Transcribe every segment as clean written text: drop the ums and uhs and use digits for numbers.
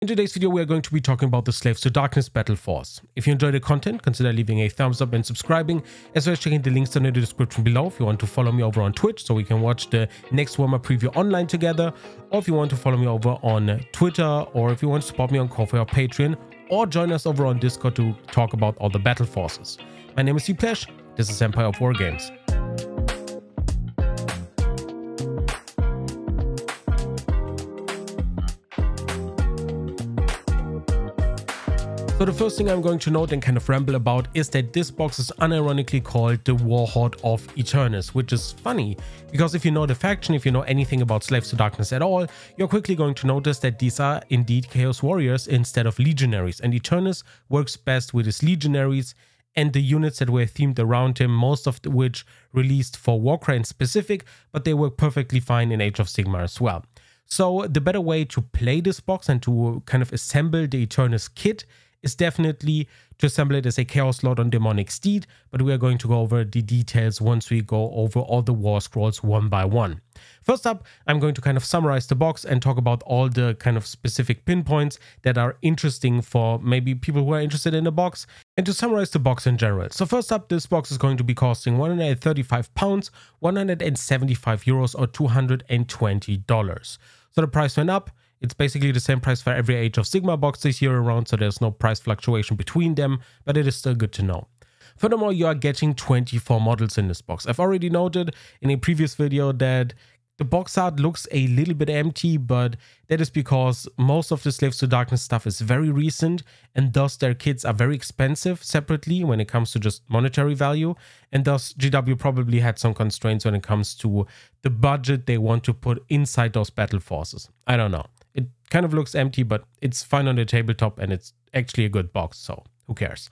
In today's video, we are going to be talking about the Slaves to Darkness Battleforce. If you enjoy the content, consider leaving a thumbs up and subscribing, as well as checking the links down in the description below if you want to follow me over on Twitch so we can watch the next Warhammer preview online together, or if you want to follow me over on Twitter, or if you want to support me on Ko-fi or Patreon, or join us over on Discord to talk about all the battle forces. My name is Senpai, this is Senpai of Wargames. So the first thing I'm going to note and kind of ramble about is that this box is unironically called the Warhorde of Eternus, which is funny because if you know the faction, if you know anything about Slaves to Darkness at all, you're quickly going to notice that these are indeed Chaos Warriors instead of Legionaries, and Eternus works best with his Legionaries and the units that were themed around him, most of which released for Warcry in specific, but they work perfectly fine in Age of Sigmar as well. So the better way to play this box and to kind of assemble the Eternus kit is definitely to assemble it as a Chaos Lord on Demonic Steed, but we are going to go over the details once we go over all the War Scrolls one by one. First up, I'm going to kind of summarize the box and talk about all the kind of specific pinpoints that are interesting for maybe people who are interested in the box, and to summarize the box in general. So first up, this box is going to be costing £135, 175 euros or $220. So the price went up. It's basically the same price for every Age of Sigmar box this year around, so there's no price fluctuation between them, but it is still good to know. Furthermore, you are getting 24 models in this box. I've already noted in a previous video that the box art looks a little bit empty, but that is because most of the Slaves to Darkness stuff is very recent, and thus their kits are very expensive separately when it comes to just monetary value, and thus GW probably had some constraints when it comes to the budget they want to put inside those battle forces. I don't know. It kind of looks empty, but it's fine on the tabletop and it's actually a good box, so who cares?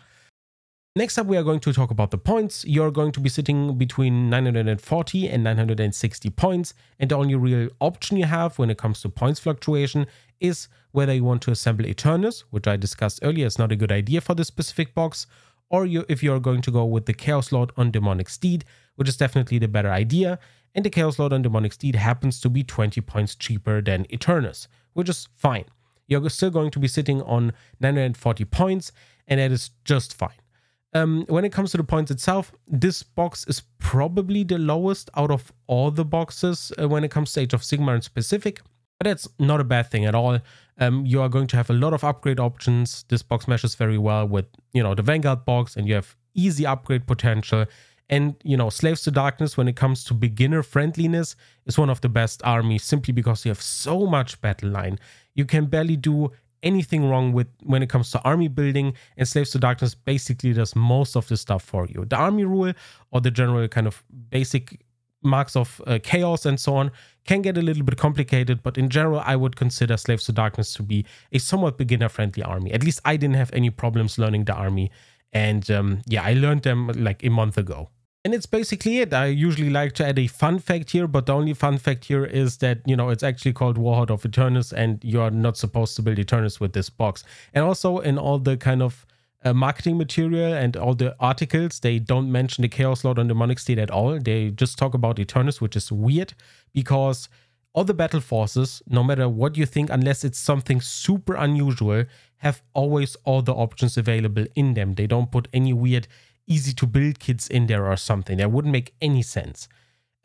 Next up, we are going to talk about the points. You're going to be sitting between 940 and 960 points, and the only real option you have when it comes to points fluctuation is whether you want to assemble Eternus, which I discussed earlier is not a good idea for this specific box, or if you're going to go with the Chaos Lord on Demonic Steed, which is definitely the better idea, and the Chaos Lord on Demonic Steed happens to be 20 points cheaper than Eternus, which is fine. You're still going to be sitting on 940 points, and that is just fine. When it comes to the points itself, this box is probably the lowest out of all the boxes when it comes to Age of Sigmar in specific, but that's not a bad thing at all. You are going to have a lot of upgrade options. This box meshes very well with, the Vanguard Box, and you have easy upgrade potential. And, Slaves to Darkness, when it comes to beginner friendliness, is one of the best armies simply because you have so much battle line. You can barely do anything wrong when it comes to army building, and Slaves to Darkness basically does most of the stuff for you. The army rule or the general kind of basic marks of chaos and so on can get a little bit complicated, but in general, I would consider Slaves to Darkness to be a somewhat beginner-friendly army. At least I didn't have any problems learning the army, and yeah, I learned them like a month ago. And it's basically it. I usually like to add a fun fact here, but the only fun fact here is that, it's actually called Warhorde of Eternus, and you are not supposed to build Eternus with this box. And also in all the kind of marketing material and all the articles, they don't mention the Chaos Lord on Demonic Steed at all. They just talk about Eternus, which is weird because all the battle forces, no matter what you think, unless it's something super unusual, have always all the options available in them. They don't put any weird easy to build kits in there or something. That wouldn't make any sense.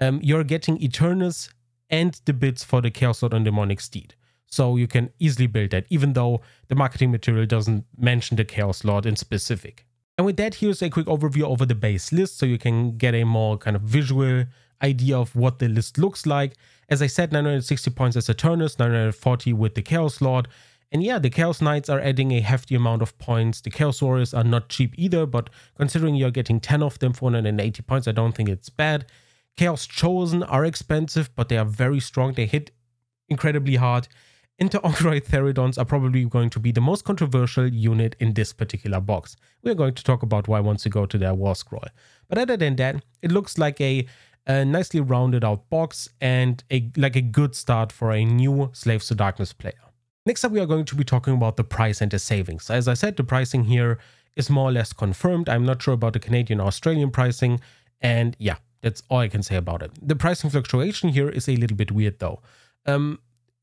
You're getting Eternus and the bits for the Chaos Lord on Demonic Steed. So you can easily build that, even though the marketing material doesn't mention the Chaos Lord in specific. And with that, here's a quick overview over the base list so you can get a more kind of visual idea of what the list looks like. As I said, 960 points as Eternus, 940 with the Chaos Lord. And yeah, the Chaos Knights are adding a hefty amount of points. The Chaos Warriors are not cheap either, but considering you're getting 10 of them for 180 points, I don't think it's bad. Chaos Chosen are expensive, but they are very strong. They hit incredibly hard. And the Oro Theodons are probably going to be the most controversial unit in this particular box. We're going to talk about why once we go to their War Scroll. But other than that, it looks like a nicely rounded out box and like a good start for a new Slaves to Darkness player. Next up, we are going to be talking about the price and the savings. As I said, the pricing here is more or less confirmed. I'm not sure about the Canadian or Australian pricing. And yeah, that's all I can say about it. The pricing fluctuation here is a little bit weird though.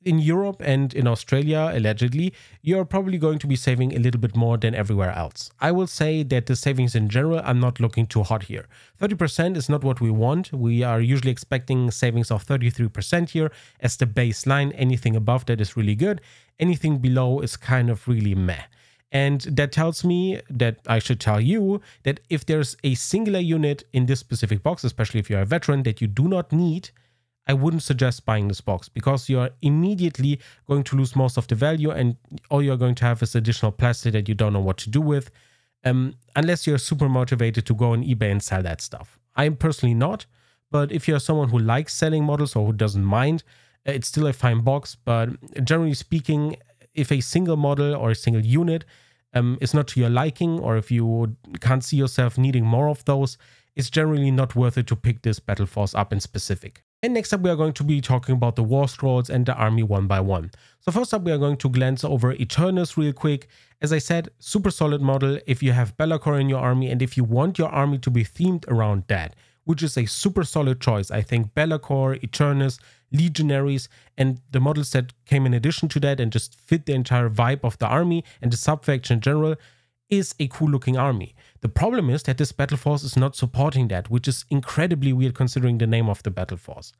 in Europe and in Australia, allegedly, you're probably going to be saving a little bit more than everywhere else. I will say that the savings in general, I'm not looking too hot here. 30% is not what we want. We are usually expecting savings of 33% here as the baseline. Anything above that is really good. Anything below is kind of really meh. And that tells me that I should tell you that if there's a singular unit in this specific box, especially if you're a veteran, that you do not need, I wouldn't suggest buying this box because you're immediately going to lose most of the value and all you're going to have is additional plastic that you don't know what to do with, unless you're super motivated to go on eBay and sell that stuff. I'm personally not, but if you're someone who likes selling models or who doesn't mind, it's still a fine box. But generally speaking, if a single model or a single unit is not to your liking, or if you can't see yourself needing more of those, it's generally not worth it to pick this Battleforce up in specific. And next up, we are going to be talking about the War Scrolls and the army one by one. So first up, we are going to glance over Eternus real quick. As I said, super solid model if you have Be'lakor in your army and if you want your army to be themed around that, which is a super solid choice. I think Be'lakor, Eternus, Legionaries, and the models that came in addition to that and just fit the entire vibe of the army and the sub-faction in general is a cool looking army. The problem is that this Battleforce is not supporting that, which is incredibly weird considering the name of the Battleforce.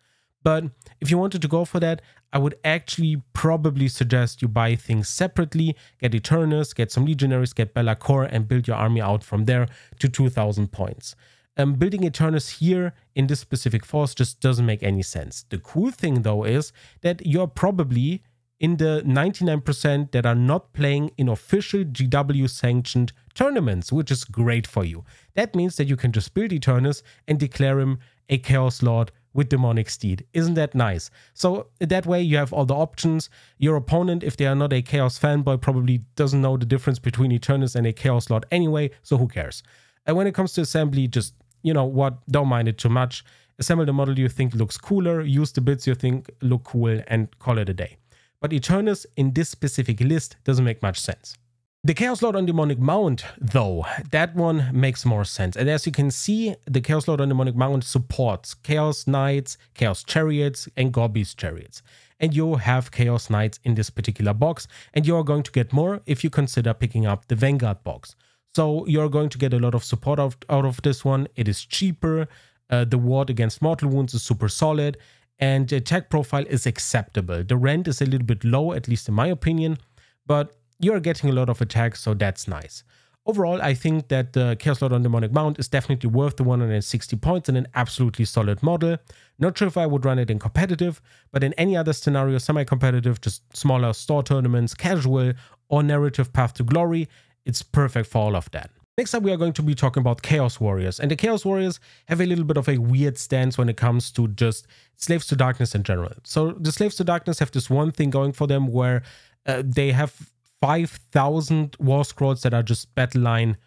But if you wanted to go for that, I would actually probably suggest you buy things separately, get Eternus, get some Legionaries, get Be'lakor, and build your army out from there to 2000 points. Building Eternus here in this specific force just doesn't make any sense. The cool thing though is that you're probably in the 99% that are not playing in official GW sanctioned tournaments, which is great for you. That means that you can just build Eternus and declare him a Chaos Lord with Demonic Steed. Isn't that nice? So that way you have all the options. Your opponent, if they are not a Chaos fanboy, probably doesn't know the difference between Eternus and a Chaos Lord anyway, so who cares? And when it comes to assembly, just, you know what, don't mind it too much. Assemble the model you think looks cooler, use the bits you think look cool, and call it a day. But Eternus in this specific list doesn't make much sense. The Chaos Lord on Demonic Mount, though, that one makes more sense. And as you can see, the Chaos Lord on Demonic Mount supports Chaos Knights, Chaos Chariots, and Gorbeast Chariots. And you have Chaos Knights in this particular box, and you are going to get more if you consider picking up the Vanguard box. So you're going to get a lot of support out of this one. It is cheaper, the ward against mortal wounds is super solid, and the attack profile is acceptable. The rend is a little bit low, at least in my opinion, but you're getting a lot of attacks, so that's nice. Overall, I think that the Chaos Lord on Demonic Mount is definitely worth the 160 points and an absolutely solid model. Not sure if I would run it in competitive, but in any other scenario, semi-competitive, just smaller store tournaments, casual, or narrative path to glory, it's perfect for all of that. Next up, we are going to be talking about Chaos Warriors. And the Chaos Warriors have a little bit of a weird stance when it comes to just Slaves to Darkness in general. So the Slaves to Darkness have this one thing going for them where they have 5,000 war scrolls that are just battle line,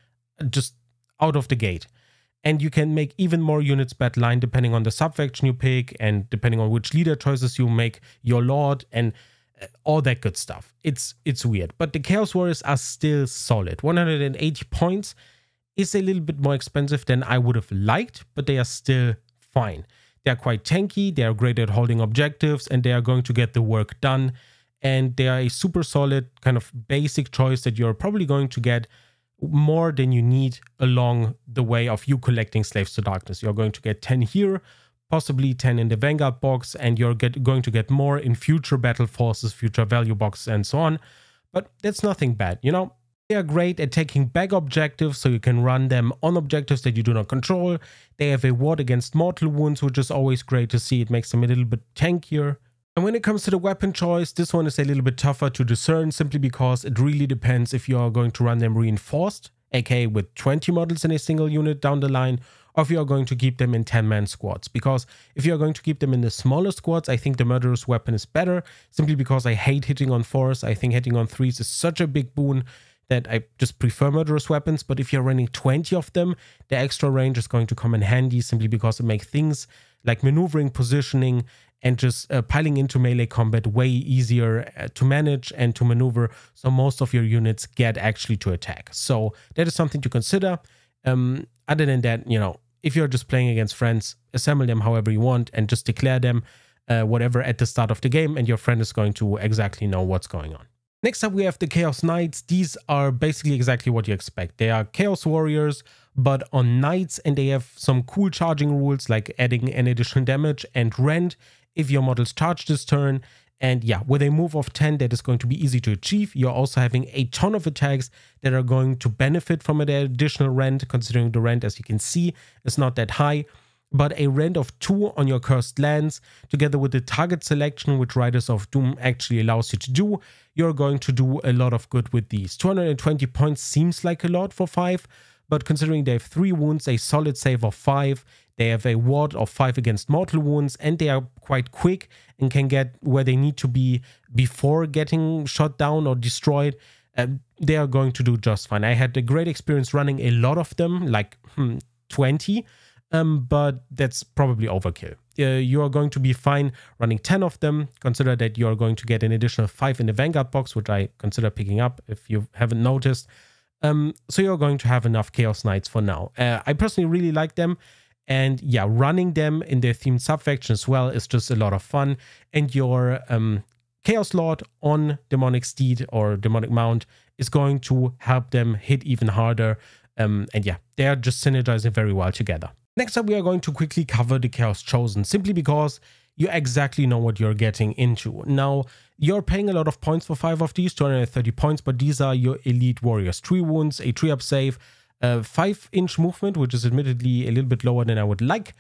just out of the gate. And you can make even more units battle line depending on the sub-faction you pick and depending on which leader choices you make your lord and all that good stuff. It's weird, but the Chaos Warriors are still solid. 180 points is a little bit more expensive than I would have liked, but they are still fine. They are quite tanky, they are great at holding objectives, and they are going to get the work done. And they are a super solid kind of basic choice that you're probably going to get more than you need along the way of you collecting Slaves to Darkness. You're going to get 10 here, possibly 10 in the Vanguard box, and you're going to get more in future battle forces, future value boxes, and so on. But that's nothing bad, you know? They are great at taking back objectives, so you can run them on objectives that you do not control. They have a ward against mortal wounds, which is always great to see. It makes them a little bit tankier. And when it comes to the weapon choice, this one is a little bit tougher to discern simply because it really depends if you are going to run them reinforced, aka with 20 models in a single unit down the line, or if you are going to keep them in 10-man squads. Because if you are going to keep them in the smaller squads, I think the Murderous Weapon is better, simply because I hate hitting on 4s. I think hitting on 3s is such a big boon that I just prefer Murderous Weapons. But if you're running 20 of them, the extra range is going to come in handy simply because it makes things like maneuvering, positioning, and just piling into melee combat way easier to manage and to maneuver, so most of your units get actually to attack. So that is something to consider. Other than that, you know, if you're just playing against friends, assemble them however you want and just declare them. whatever at the start of the game, and your friend is going to exactly know what's going on. Next up, we have the Chaos Knights. These are basically exactly what you expect. They are Chaos Warriors, but on Knights, and they have some cool charging rules like adding an additional damage and rend if your models charge this turn. And yeah, with a move of 10, that is going to be easy to achieve. You're also having a ton of attacks that are going to benefit from an additional rend, considering the rend, as you can see, is not that high. But a rend of 2 on your cursed lands, together with the target selection, which Riders of Doom actually allows you to do, you're going to do a lot of good with these. 220 points seems like a lot for 5, but considering they have 3 wounds, a solid save of 5, they have a ward of 5 against mortal wounds, and they are quite quick and can get where they need to be before getting shot down or destroyed. They are going to do just fine. I had a great experience running a lot of them, like 20. But that's probably overkill. You are going to be fine running 10 of them. Consider that you are going to get an additional 5 in the Vanguard box, which I consider picking up if you haven't noticed. So you're going to have enough Chaos Knights for now. I personally really like them. And yeah, running them in their themed subfaction as well is just a lot of fun. And your Chaos Lord on Demonic Steed or Demonic Mount is going to help them hit even harder. And yeah, they are just synergizing very well together. Next up, we are going to quickly cover the Chaos Chosen, simply because you exactly know what you're getting into. Now, you're paying a lot of points for 5 of these, 230 points, but these are your Elite Warriors. 3 wounds, a 3-up save, 5-inch movement, which is admittedly a little bit lower than I would like,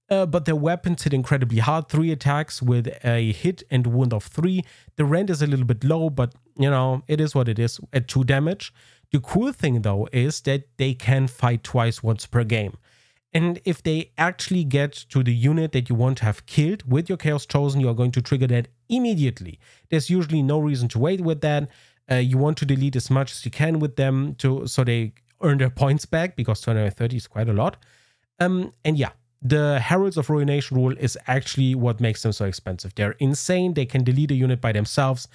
but their weapons hit incredibly hard, 3 attacks with a hit and wound of 3. The rend is a little bit low, but, you know, it is what it is at 2 damage. The cool thing, though, is that they can fight twice once per game. And if they actually get to the unit that you want to have killed with your Chaos Chosen, you are going to trigger that immediately. There's usually no reason to wait with that. You want to delete as much as you can with them so they earn their points back, because 230 is quite a lot. And yeah, the Heralds of Ruination rule is actually what makes them so expensive. They're insane. They can delete a unit by themselves.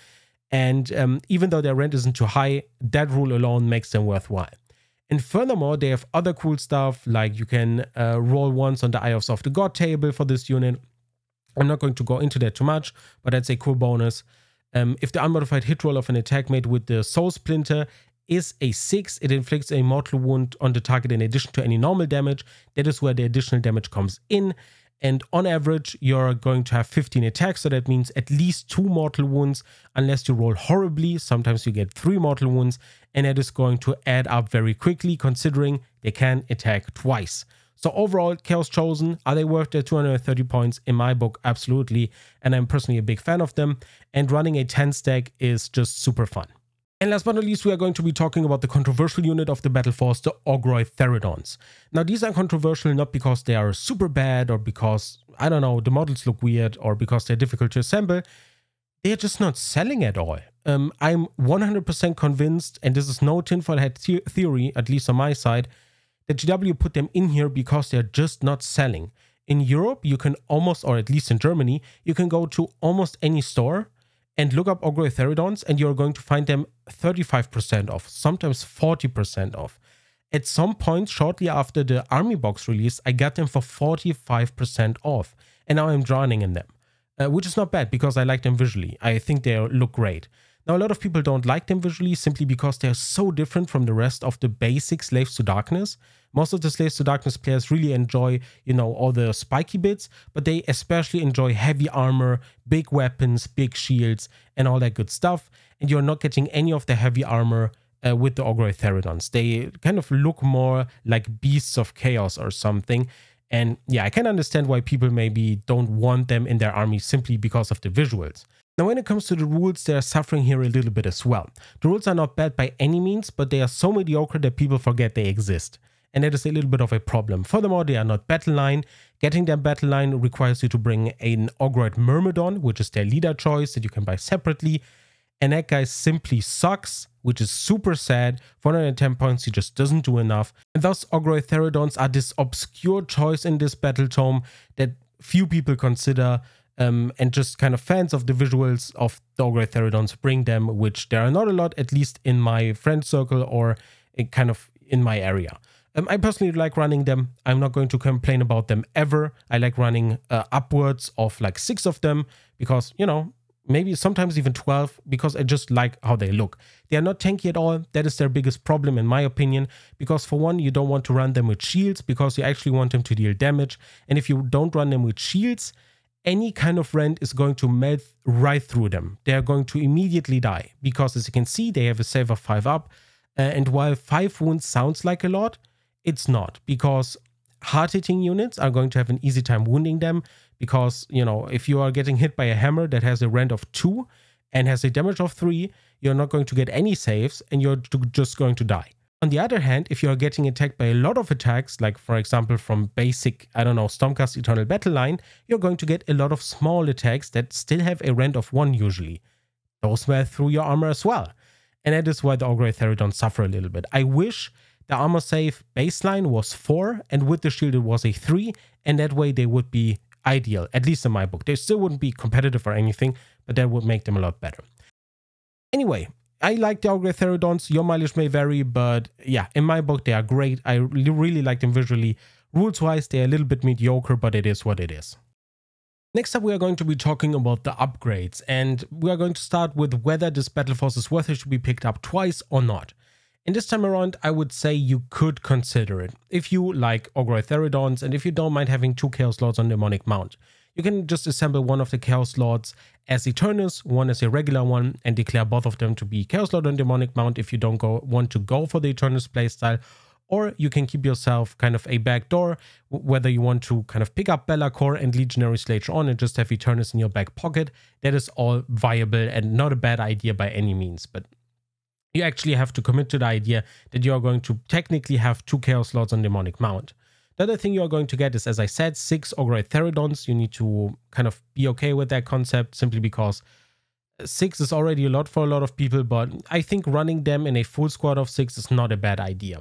And even though their rent isn't too high, that rule alone makes them worthwhile. And furthermore, they have other cool stuff, like you can roll once on the Eye of the God table for this unit. I'm not going to go into that too much, but that's a cool bonus. If the unmodified hit roll of an attack made with the Soul Splinter is a 6, it inflicts a mortal wound on the target in addition to any normal damage. That is where the additional damage comes in. And on average, you're going to have 15 attacks, so that means at least 2 mortal wounds, unless you roll horribly. Sometimes you get 3 mortal wounds, and that is going to add up very quickly, considering they can attack twice. So overall, Chaos Chosen, are they worth their 230 points? In my book, absolutely, and I'm personally a big fan of them, and running a 10 stack is just super fun. And last but not least, we are going to be talking about the controversial unit of the Battleforce, the Oro Theodons. Now, these are controversial not because they are super bad or because, I don't know, the models look weird or because they're difficult to assemble. They are just not selling at all. I'm 100% convinced, and this is no tinfoil hat theory, at least on my side, that GW put them in here because they're just not selling. In Europe, you can almost, or at least in Germany, you can go to almost any store and look up Oro Theodons, and you're going to find them 35% off, sometimes 40% off. At some point, shortly after the Army Box release, I got them for 45% off, and now I'm drowning in them, which is not bad because I like them visually. I think they look great. Now, a lot of people don't like them visually simply because they're so different from the rest of the basic Slaves to Darkness. Most of the Slaves to Darkness players really enjoy, you know, all the spiky bits, but they especially enjoy heavy armor, big weapons, big shields, and all that good stuff. And you're not getting any of the heavy armor with the Oro Theodons. They kind of look more like Beasts of Chaos or something. And yeah, I can understand why people maybe don't want them in their army simply because of the visuals. Now, when it comes to the rules, they are suffering here a little bit as well. The rules are not bad by any means, but they are so mediocre that people forget they exist. And that is a little bit of a problem. Furthermore, they are not battle line. Getting them battle line requires you to bring an Ogroid Myrmidon, which is their leader choice that you can buy separately. And that guy simply sucks, which is super sad. 410 points, he just doesn't do enough. And thus, Oro Theodons are this obscure choice in this battle tome that few people consider. And just kind of fans of the visuals of the Oro Theodons bring them, which there are not a lot, at least in my friend circle or kind of in my area. I personally like running them. I'm not going to complain about them ever. I like running upwards of like 6 of them because, you know, maybe sometimes even 12, because I just like how they look. They are not tanky at all. That is their biggest problem in my opinion, because for one, you don't want to run them with shields because you actually want them to deal damage. And if you don't run them with shields, any kind of rend is going to melt right through them. They are going to immediately die because, as you can see, they have a save of 5 up. And while 5 wounds sounds like a lot, it's not, because hard-hitting units are going to have an easy time wounding them because, you know, if you are getting hit by a hammer that has a rend of 2 and has a damage of 3, you're not going to get any saves and you're just going to die. On the other hand, if you are getting attacked by a lot of attacks, like for example from basic, I don't know, Stormcast Eternal Battle Line, you're going to get a lot of small attacks that still have a rend of 1 usually. Those wear through your armor as well. And that is why the Oro Theodon suffer a little bit. I wish the armor save baseline was 4 and with the shield it was a 3, and that way they would be ideal, at least in my book. They still wouldn't be competitive or anything, but that would make them a lot better. Anyway, I like the Oro Theodons. Your mileage may vary, but yeah, in my book they are great. I really like them visually. Rules-wise, they are a little bit mediocre, but it is what it is. Next up, we are going to be talking about the upgrades, and we are going to start with whether this Battleforce is worth it to be picked up twice or not. And this time around, I would say you could consider it. If you like Oro Theodons and if you don't mind having 2 Chaos Lords on Demonic Mount, you can just assemble one of the Chaos Lords as Eternus, one as a regular one, and declare both of them to be Chaos Lord on Demonic Mount if you don't want to go for the Eternus playstyle. Or you can keep yourself kind of a backdoor, whether you want to kind of pick up Bellacore and Legionaries later on and just have Eternus in your back pocket. That is all viable and not a bad idea by any means, but you actually have to commit to the idea that you are going to technically have 2 Chaos Lords on Demonic Mount. The other thing you are going to get is, as I said, 6 Oro Theodons. You need to kind of be okay with that concept simply because 6 is already a lot for a lot of people, but I think running them in a full squad of 6 is not a bad idea.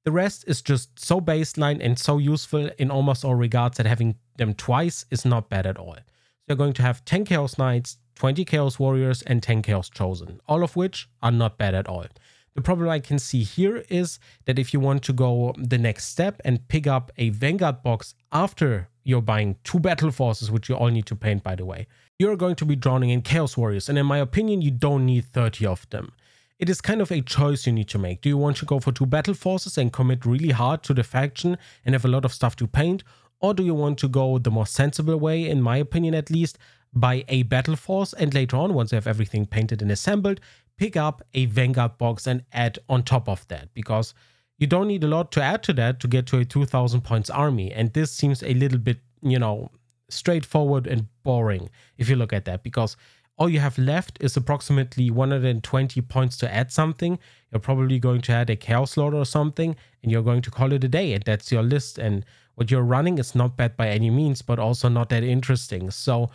The rest is just so baseline and so useful in almost all regards that having them twice is not bad at all. So you're going to have 10 Chaos Knights, 20 Chaos Warriors, and 10 Chaos Chosen, all of which are not bad at all. The problem I can see here is that if you want to go the next step and pick up a Vanguard box after you're buying 2 Battle Forces, which you all need to paint by the way, you're going to be drowning in Chaos Warriors, and in my opinion you don't need 30 of them. It is kind of a choice you need to make. Do you want to go for 2 Battle Forces and commit really hard to the faction and have a lot of stuff to paint? Or do you want to go the more sensible way, in my opinion at least, buy a Battle Force and later on, once you have everything painted and assembled, pick up a Vanguard box and add on top of that? Because you don't need a lot to add to that to get to a 2000 points army. And this seems a little bit, you know, straightforward and boring if you look at that, because all you have left is approximately 120 points to add something. You're probably going to add a Chaos Lord or something, and you're going to call it a day, and that's your list. And what you're running is not bad by any means, but also not that interesting. So,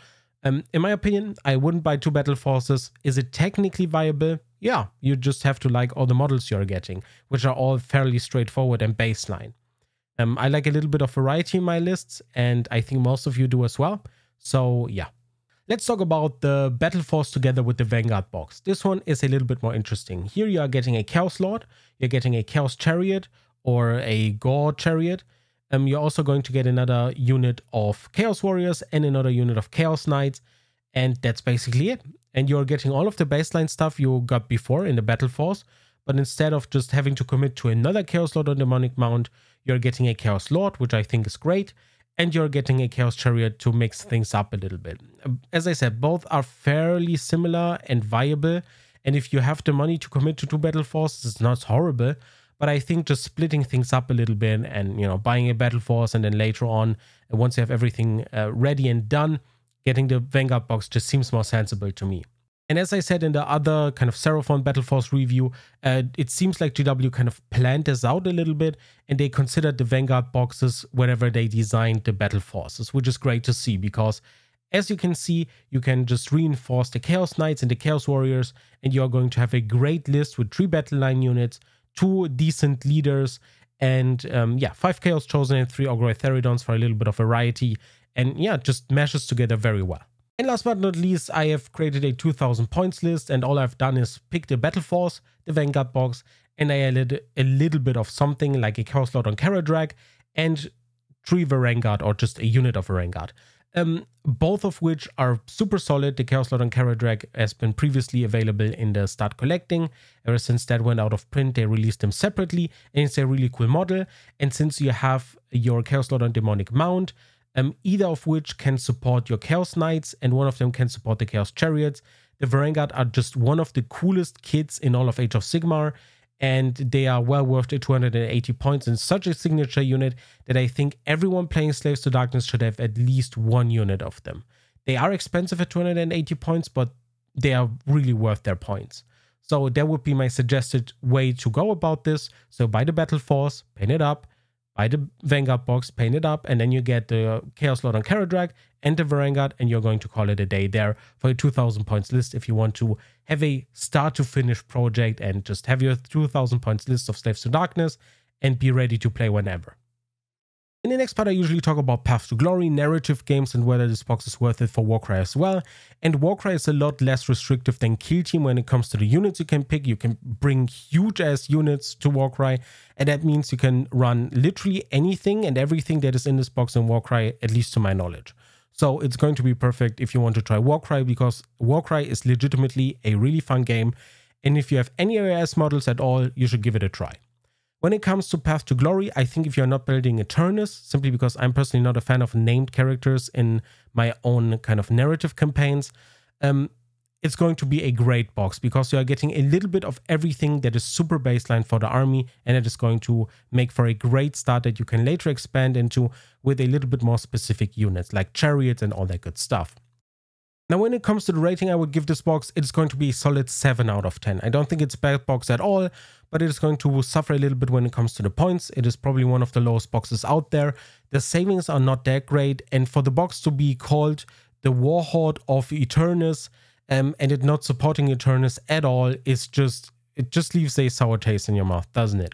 in my opinion, I wouldn't buy 2 Battle Forces. Is it technically viable? Yeah, you just have to like all the models you're getting, which are all fairly straightforward and baseline. I like a little bit of variety in my lists, and I think most of you do as well. So, yeah. Let's talk about the Battle Force together with the Vanguard box. This one is a little bit more interesting. Here you are getting a Chaos Lord, you're getting a Chaos Chariot or a Gore Chariot. You're also going to get another unit of Chaos Warriors and another unit of Chaos Knights, and that's basically it. And you're getting all of the baseline stuff you got before in the Battle Force, but instead of just having to commit to another Chaos Lord on Demonic Mount, you're getting a Chaos Lord, which I think is great. And you're getting a Chaos Chariot to mix things up a little bit. As I said, both are fairly similar and viable. And if you have the money to commit to 2 Battle Forces, it's not horrible. But I think just splitting things up a little bit and, you know, buying a Battle Force and then later on, once you have everything ready and done, getting the Vanguard box just seems more sensible to me. And as I said in the other kind of Seraphon Battle Force review, it seems like GW kind of planned this out a little bit and they considered the Vanguard boxes whenever they designed the Battle Forces, which is great to see because, as you can see, you can just reinforce the Chaos Knights and the Chaos Warriors and you're going to have a great list with 3 battle line units, 2 decent leaders, and yeah, 5 Chaos Chosen and 3 Oro Theodons for a little bit of variety, and yeah, just meshes together very well. And last but not least, I have created a 2000 points list, and all I've done is pick the Battleforce, the Vanguard Box, and I added a little bit of something like a Chaos Lord on Kara Drag and 3 Vanguard, or just a unit of Vanguard. Both of which are super solid. The Chaos Lord on Kara Drag has been previously available in the Start Collecting. Ever since that went out of print, they released them separately, and it's a really cool model. And since you have your Chaos Lord on Demonic Mount, either of which can support your Chaos Knights, and one of them can support the Chaos Chariots, the Vanguard are just one of the coolest kits in all of Age of Sigmar, and they are well worth the 280 points in such a signature unit that I think everyone playing Slaves to Darkness should have at least one unit of them. They are expensive at 280 points, but they are really worth their points. So that would be my suggested way to go about this. So buy the Battleforce, paint it up, buy the Vanguard Box, paint it up, and then you get the Chaos Lord on Kara Drag and the Vanguard, and you're going to call it a day there for a 2000 points list if you want to have a start to finish project and just have your 2000 points list of Slaves to Darkness and be ready to play whenever. In the next part, I usually talk about Path to Glory, narrative games, and whether this box is worth it for Warcry as well. And Warcry is a lot less restrictive than Kill Team when it comes to the units you can pick. You can bring huge ass units to Warcry, and that means you can run literally anything and everything that is in this box in Warcry, at least to my knowledge. So it's going to be perfect if you want to try Warcry, because Warcry is legitimately a really fun game. And if you have any AoS models at all, you should give it a try. When it comes to Path to Glory, I think if you're not building Eternus, simply because I'm personally not a fan of named characters in my own kind of narrative campaigns, it's going to be a great box because you are getting a little bit of everything that is super baseline for the army, and it is going to make for a great start that you can later expand into with a little bit more specific units like chariots and all that good stuff. Now, when it comes to the rating I would give this box, it's going to be a solid 7 out of 10. I don't think it's a bad box at all, but it is going to suffer a little bit when it comes to the points. It is probably one of the lowest boxes out there. The savings are not that great, and for the box to be called the Warhord of Eternus and it not supporting Eternus at all is just, it just leaves a sour taste in your mouth, doesn't it?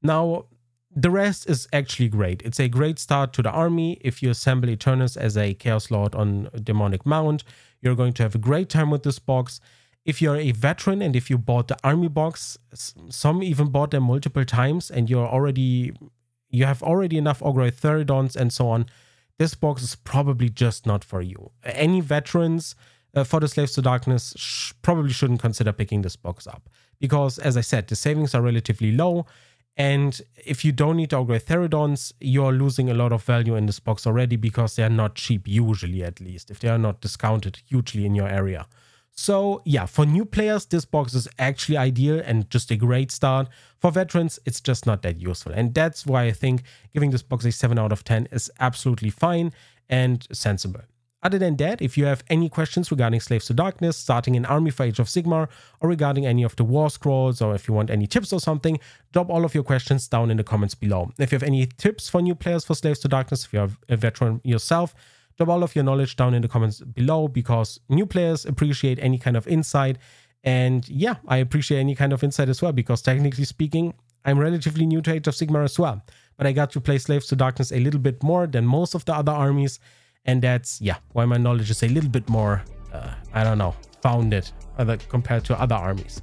Now, the rest is actually great. It's a great start to the army. If you assemble Eternus as a Chaos Lord on Demonic Mount, you're going to have a great time with this box. If you're a veteran and if you bought the army box, some even bought them multiple times, and you have already enough Oro Theodons and so on, this box is probably just not for you. Any veterans for the Slaves to Darkness probably shouldn't consider picking this box up, because, as I said, the savings are relatively low. And if you don't need Oro Theodons, you're losing a lot of value in this box already, because they're not cheap, usually at least, if they are not discounted hugely in your area. So yeah, for new players, this box is actually ideal and just a great start. For veterans, it's just not that useful. And that's why I think giving this box a 7 out of 10 is absolutely fine and sensible. Other than that, if you have any questions regarding Slaves to Darkness, starting an army for Age of Sigmar, or regarding any of the war scrolls, or if you want any tips or something, drop all of your questions down in the comments below. If you have any tips for new players for Slaves to Darkness, if you're a veteran yourself, drop all of your knowledge down in the comments below, because new players appreciate any kind of insight. And yeah, I appreciate any kind of insight as well, because technically speaking, I'm relatively new to Age of Sigmar as well. But I got to play Slaves to Darkness a little bit more than most of the other armies. And that's, yeah, why my knowledge is a little bit more, I don't know, founded compared to other armies.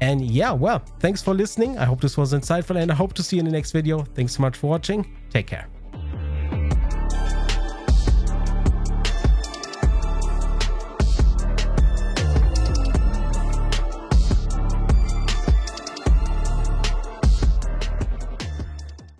And yeah, well, thanks for listening. I hope this was insightful, and I hope to see you in the next video. Thanks so much for watching. Take care.